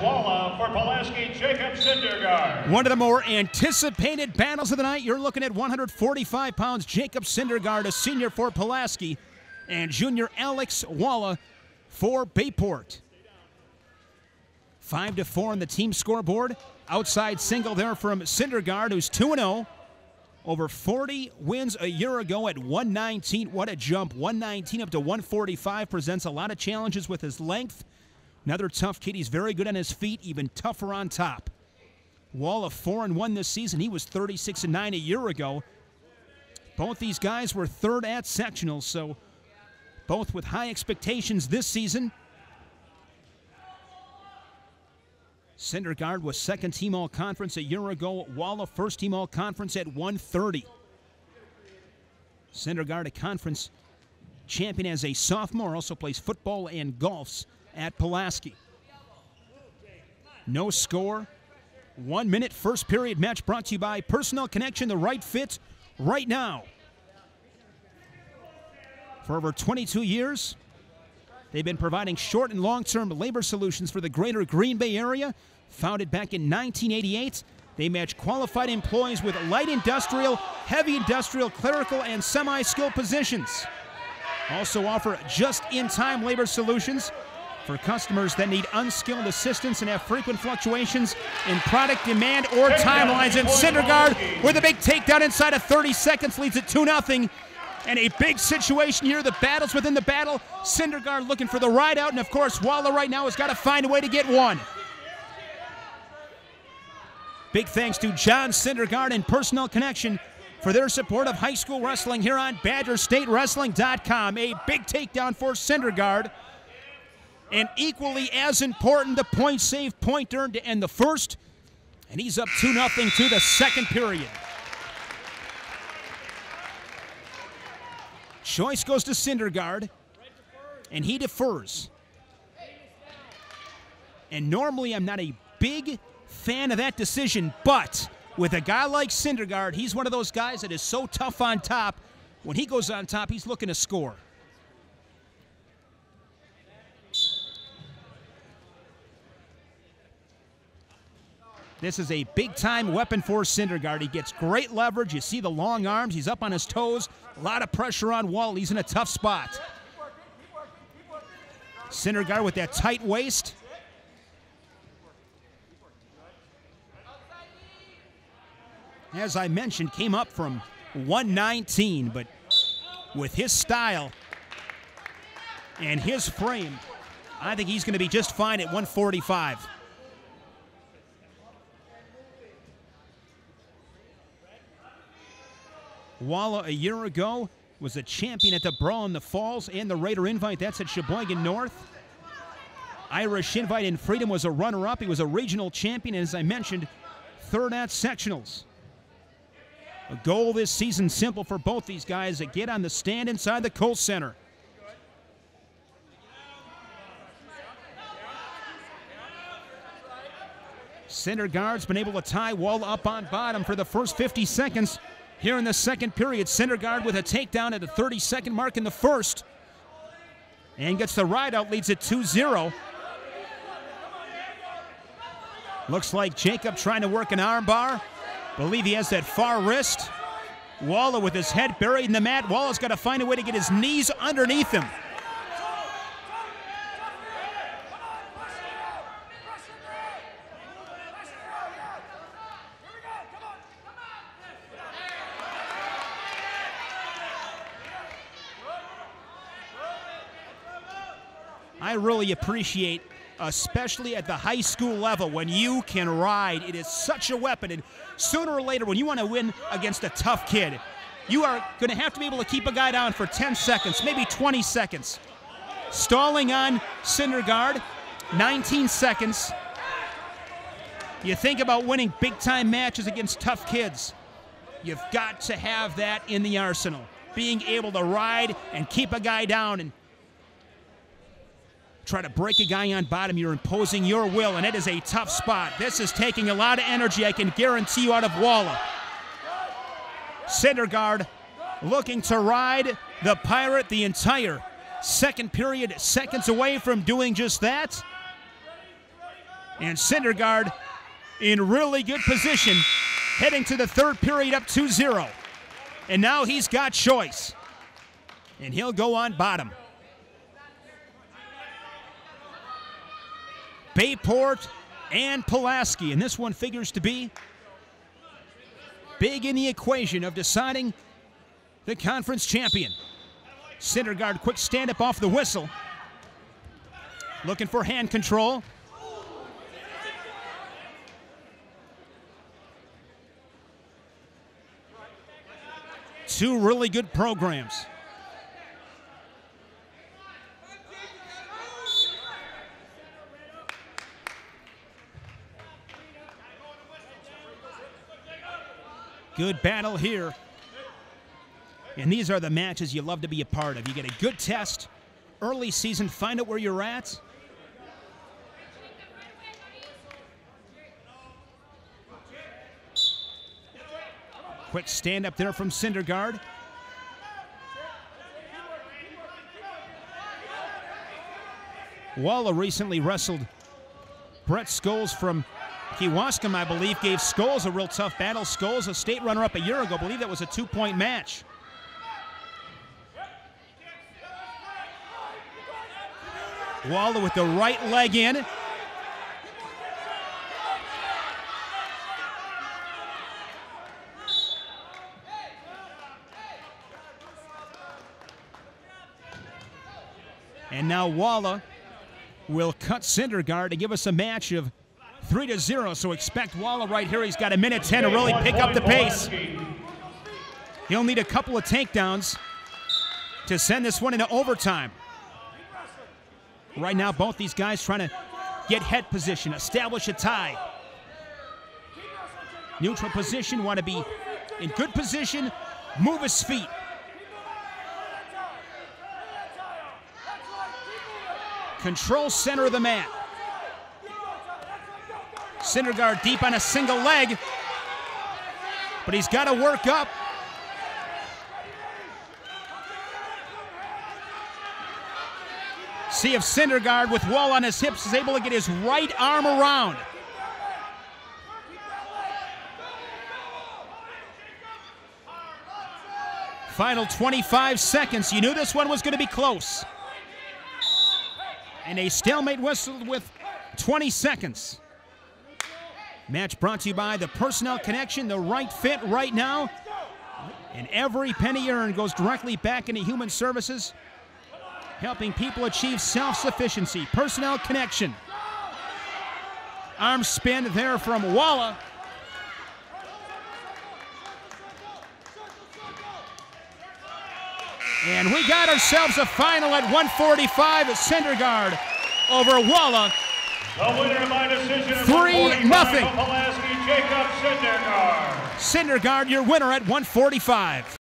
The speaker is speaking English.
Walla for Pulaski, Jacob Syndergaard. One of the more anticipated battles of the night. You're looking at 145 pounds. Jacob Syndergaard, a senior for Pulaski, and junior Alex Walla for Bayport. 5-4 on the team scoreboard. Outside single there from Syndergaard, who's 2-0. Over 40 wins a year ago at 119. What a jump. 119 up to 145. Presents a lot of challenges with his length. Another tough kid. He's very good on his feet, even tougher on top. Walla 4-1 this season. He was 36-9 a year ago. Both these guys were third at sectionals, so both with high expectations this season. Syndergaard was second team all-conference a year ago. Walla first team all-conference at 130. Syndergaard, a conference champion as a sophomore, also plays football and golfs at Pulaski. No score. 1 minute first period match brought to you by Personal Connection, the right fit right now. For over 22 years, they've been providing short and long-term labor solutions for the greater Green Bay area. Founded back in 1988, they match qualified employees with light industrial, heavy industrial, clerical, and semi-skilled positions. Also offer just-in-time labor solutions for customers that need unskilled assistance and have frequent fluctuations in product demand or timelines. And Syndergaard with a big takedown inside of 30 seconds leads it 2-0. And a big situation here, the battles within the battle. Syndergaard looking for the ride out, and of course Walla right now has got to find a way to get one. Big thanks to John Syndergaard and Personal Connection for their support of high school wrestling here on BadgerStateWrestling.com. A big takedown for Syndergaard. And equally as important, the point saved, point earned to end the first. And he's up 2-0 to the second period. Choice goes to Syndergaard, and he defers. And normally I'm not a big fan of that decision, but with a guy like Syndergaard, he's one of those guys that is so tough on top. When he goes on top, he's looking to score. This is a big-time weapon for Syndergaard. He gets great leverage. You see the long arms. He's up on his toes. A lot of pressure on Walla. He's in a tough spot. Syndergaard with that tight waist. As I mentioned, came up from 119, but with his style and his frame, I think he's going to be just fine at 145. Walla a year ago was a champion at the Brawl in the Falls and the Raider Invite. That's at Sheboygan North. Irish Invite and Freedom was a runner-up. He was a regional champion, and as I mentioned, third at sectionals. A goal this season simple for both these guys to get on the stand inside the Kohl Center. Syndergaard's been able to tie Walla up on bottom for the first 50 seconds. Here in the second period, Syndergaard with a takedown at the 30-second mark in the first. And gets the ride out, leads it 2-0. Looks like Jacob trying to work an arm bar. Believe he has that far wrist. Walla with his head buried in the mat. Walla's got to find a way to get his knees underneath him. I really appreciate, especially at the high school level, when you can ride. It is such a weapon, and sooner or later when you want to win against a tough kid, you are going to have to be able to keep a guy down for 10 seconds, maybe 20 seconds. Stalling on Syndergaard, 19 seconds. You think about winning big-time matches against tough kids, you've got to have that in the arsenal. Being able to ride and keep a guy down and try to break a guy on bottom, you're imposing your will, and it is a tough spot. This is taking a lot of energy, I can guarantee you, out of Walla. Syndergaard looking to ride the Pirate the entire second period, seconds away from doing just that. And Syndergaard in really good position, heading to the third period up 2-0. And now he's got choice. And he'll go on bottom. Bayport and Pulaski, and this one figures to be big in the equation of deciding the conference champion. Syndergaard, quick stand-up off the whistle. Looking for hand control. Two really good programs. Good battle here. And these are the matches you love to be a part of. You get a good test, early season, find out where you're at. Quick stand up there from Syndergaard. Walla recently wrestled Brett Scholes from Kewaskum, I believe, gave Scholes a real tough battle. Scholes, a state runner-up a year ago, I believe that was a 2-point match. Walla with the right leg in. And now Walla will cut Syndergaard to give us a match of 3-0, so expect Walla right here. He's got 1:10 to really pick up the pace. He'll need a couple of takedowns to send this one into overtime. Right now, both these guys trying to get head position, establish a tie. Neutral position, want to be in good position, move his feet. Control center of the mat. Syndergaard deep on a single leg, but he's got to work up. See if Syndergaard, with Walla on his hips, is able to get his right arm around. Final 25 seconds. You knew this one was going to be close. And a stalemate whistled with 20 seconds. Match brought to you by the Personnel Connection, the right fit right now. And every penny earned goes directly back into human services, helping people achieve self-sufficiency. Personnel Connection. Arm spin there from Walla. And we got ourselves a final at 145. Syndergaard over Walla. The winner by decision of 3-0. Pulaski, Jacob Syndergaard. Syndergaard, your winner at 145.